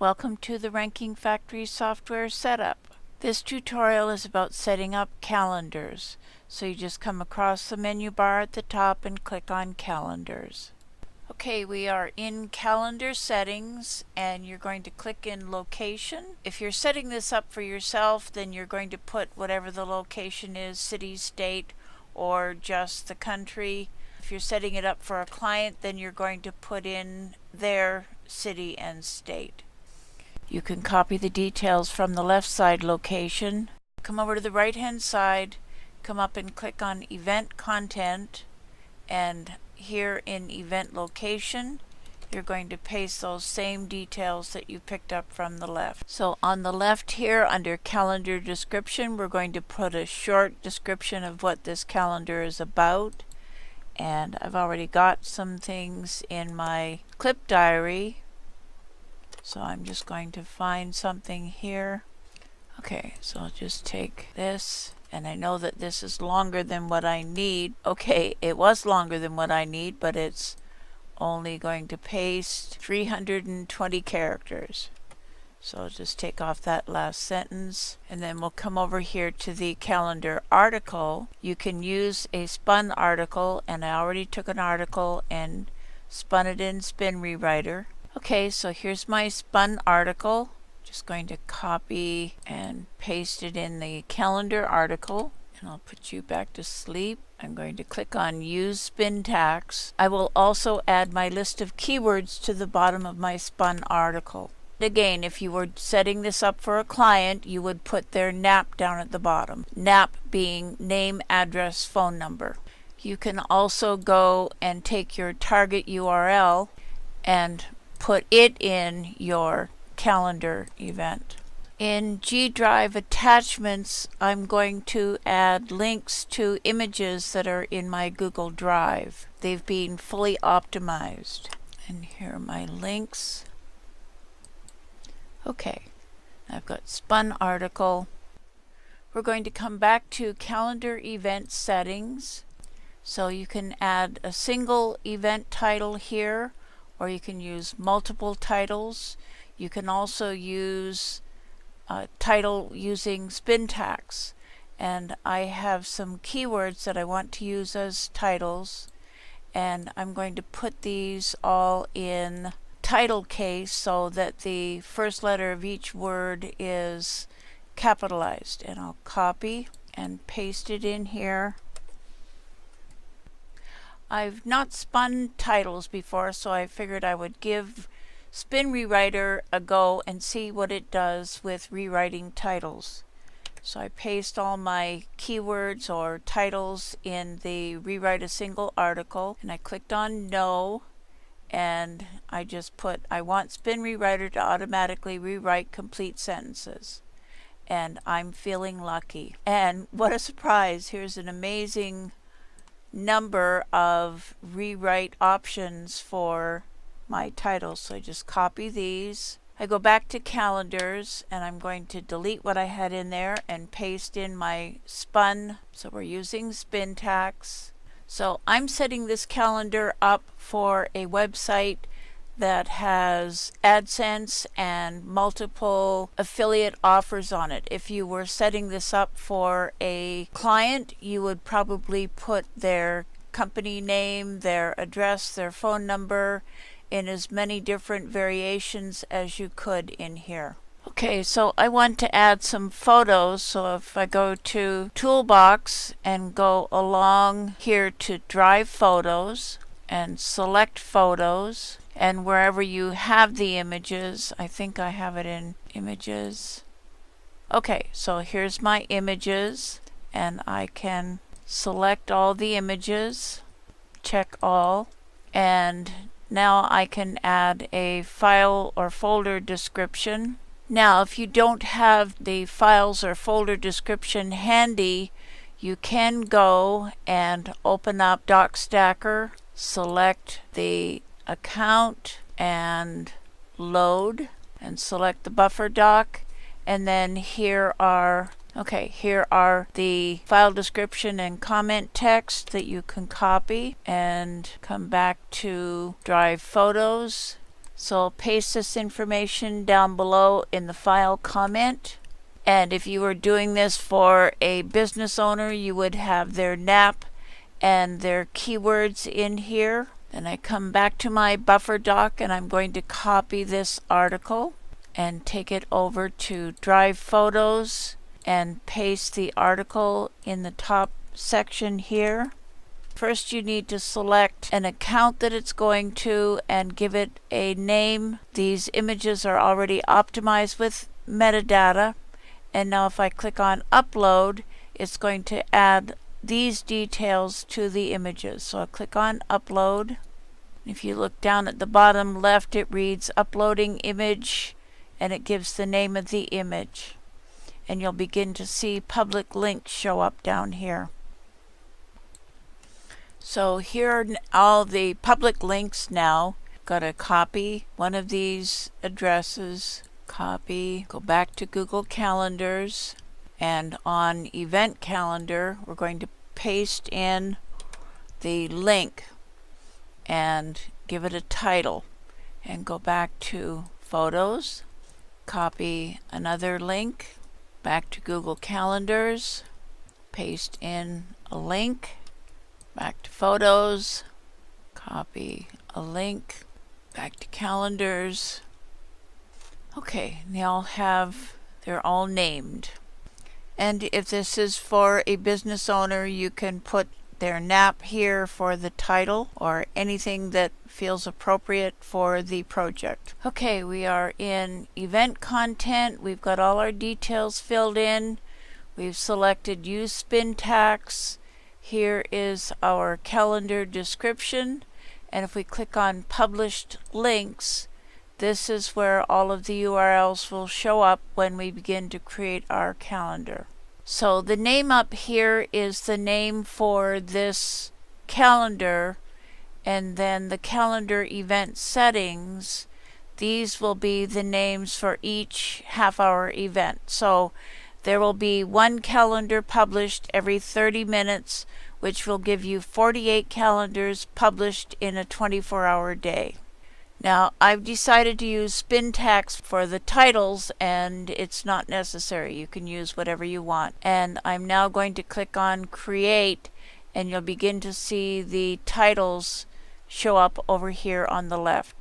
Welcome to the Ranking Factory software setup. This tutorial is about setting up calendars. So you just come across the menu bar at the top and click on Calendars. Okay, we are in Calendar Settings and you're going to click in Location. If you're setting this up for yourself, then you're going to put whatever the location is, city, state, or just the country. If you're setting it up for a client, then you're going to put in their city and state. You can copy the details from the left side location. Come over to the right hand side, come up and click on Event Content, and here in Event Location you're going to paste those same details that you picked up from the left. So on the left here under Calendar Description, we're going to put a short description of what this calendar is about. And I've already got some things in my clip diary, so I'm just going to find something here. Okay, so I'll just take this, and I know that this is longer than what I need. Okay, it was longer than what I need, but it's only going to paste 320 characters. So I'll just take off that last sentence, and then we'll come over here to the calendar article. You can use a spun article, and I already took an article and spun it in Spin Rewriter. Okay, so here's my spun article. Just going to copy and paste it in the calendar article, and I'll put you back to sleep. I'm going to click on Use Spintax. I will also add my list of keywords to the bottom of my spun article. Again, if you were setting this up for a client, you would put their NAP down at the bottom. NAP being name, address, phone number. You can also go and take your target URL and put it in your calendar event. In G Drive Attachments, I'm going to add links to images that are in my Google Drive. They've been fully optimized. And here are my links. Okay, I've got spun article. We're going to come back to calendar event settings. So you can add a single event title here, or you can use multiple titles. You can also use a title using Spintax. And I have some keywords that I want to use as titles, and I'm going to put these all in title case so that the first letter of each word is capitalized. And I'll copy and paste it in here. I've not spun titles before, so I figured I would give Spin Rewriter a go and see what it does with rewriting titles. So I paste all my keywords or titles in the Rewrite a Single Article, and I clicked on No, and I just put, I want Spin Rewriter to automatically rewrite complete sentences. And I'm feeling lucky. And what a surprise! Here's an amazing number of rewrite options for my titles. So I just copy these. I go back to calendars, and I'm going to delete what I had in there and paste in my spun. So we're using Spintax. So I'm setting this calendar up for a website that has AdSense and multiple affiliate offers on it. If you were setting this up for a client, you would probably put their company name, their address, their phone number in as many different variations as you could in here. Okay, so I want to add some photos, so if I go to Toolbox and go along here to Drive Photos and select Photos, and wherever you have the images, I think I have it in Images. Okay, so here's my images, and I can select all the images, check all, and now I can add a file or folder description. Now, if you don't have the files or folder description handy, you can go and open up DocStacker, select the account and load, and select the buffer doc, and then here are the file description and comment text that you can copy and come back to Drive Photos, So I'll paste this information down below in the file comment. And if you were doing this for a business owner, you would have their NAP and their keywords in here. Then I come back to my buffer doc and I'm going to copy this article and take it over to Drive Photos and paste the article in the top section here. First you need to select an account that it's going to and give it a name. These images are already optimized with metadata, and now if I click on upload, it's going to add these details to the images. So I'll click on upload. If you look down at the bottom left, it reads uploading image and it gives the name of the image. And you'll begin to see public links show up down here. So here are all the public links now. Got to copy one of these addresses, copy, go back to Google Calendars, and on Event Calendar we're going to paste in the link and give it a title, and go back to Photos, copy another link, back to Google Calendars, paste in a link, back to Photos, copy a link, back to Calendars. Okay, they're all named. And if this is for a business owner, you can put their NAP here for the title or anything that feels appropriate for the project. Okay, we are in event content. We've got all our details filled in. We've selected use Spintax. Here is our calendar description, and if we click on published links, this is where all of the URLs will show up when we begin to create our calendar. So the name up here is the name for this calendar, and then the calendar event settings, these will be the names for each half-hour event. So there will be one calendar published every 30 minutes, which will give you 48 calendars published in a 24-hour day. Now, I've decided to use Spintax for the titles, and it's not necessary. You can use whatever you want. And I'm now going to click on Create, and you'll begin to see the titles show up over here on the left.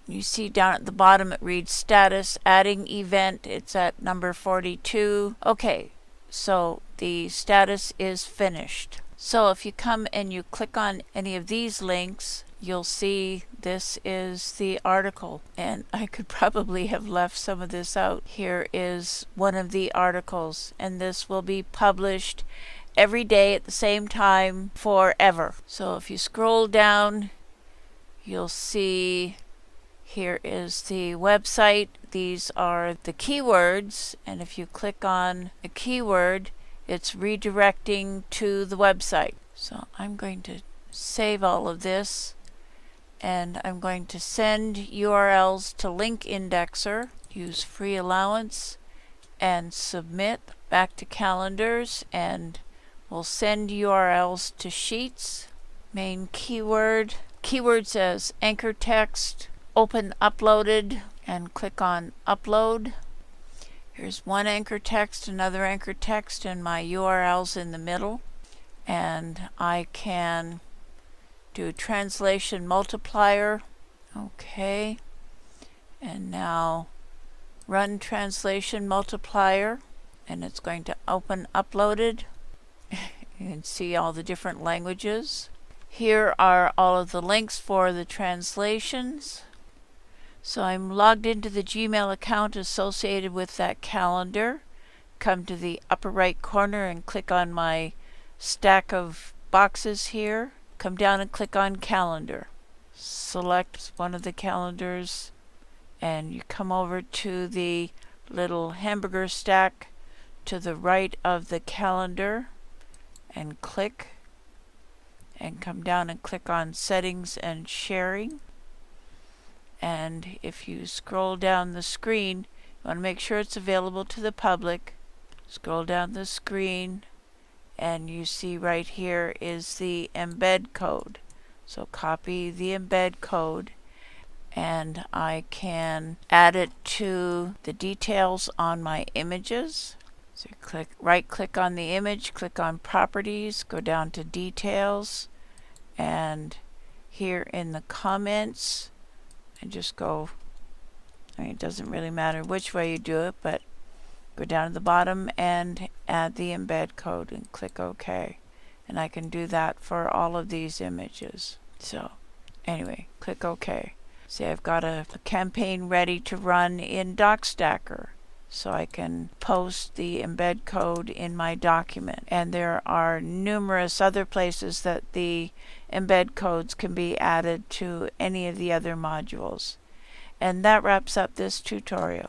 You see down at the bottom it reads Status, Adding Event. It's at number 42. Okay, so the status is finished. So if you come and you click on any of these links, you'll see this is the article. And I could probably have left some of this out. Here is one of the articles, and this will be published every day at the same time forever. So if you scroll down, you'll see here is the website. These are the keywords, and if you click on a keyword, it's redirecting to the website. So I'm going to save all of this, and I'm going to send URLs to Link Indexer, use free allowance, and submit. Back to calendars, and we'll send URLs to sheets. Main keyword. Keyword says anchor text. Open uploaded and click on upload. Here's one anchor text, another anchor text, and my URL's in the middle. And I can do translation multiplier. Okay. And now run translation multiplier, and it's going to open uploaded. You can see all the different languages. Here are all of the links for the translations. So I'm logged into the Gmail account associated with that calendar. Come to the upper right corner and click on my stack of boxes here. Come down and click on calendar. Select one of the calendars, and you come over to the little hamburger stack to the right of the calendar and click, and come down and click on settings and sharing. And if you scroll down the screen, you want to make sure it's available to the public. Scroll down the screen and you see right here is the embed code. So copy the embed code, and I can add it to the details on my images. So right click on the image, click on properties, go down to details, and here in the comments, and just go, it doesn't really matter which way you do it, but go down to the bottom and add the embed code and click OK. And I can do that for all of these images. So anyway, click OK. See, I've got a campaign ready to run in DocStacker, so I can post the embed code in my document. And there are numerous other places that the embed codes can be added to any of the other modules. And that wraps up this tutorial.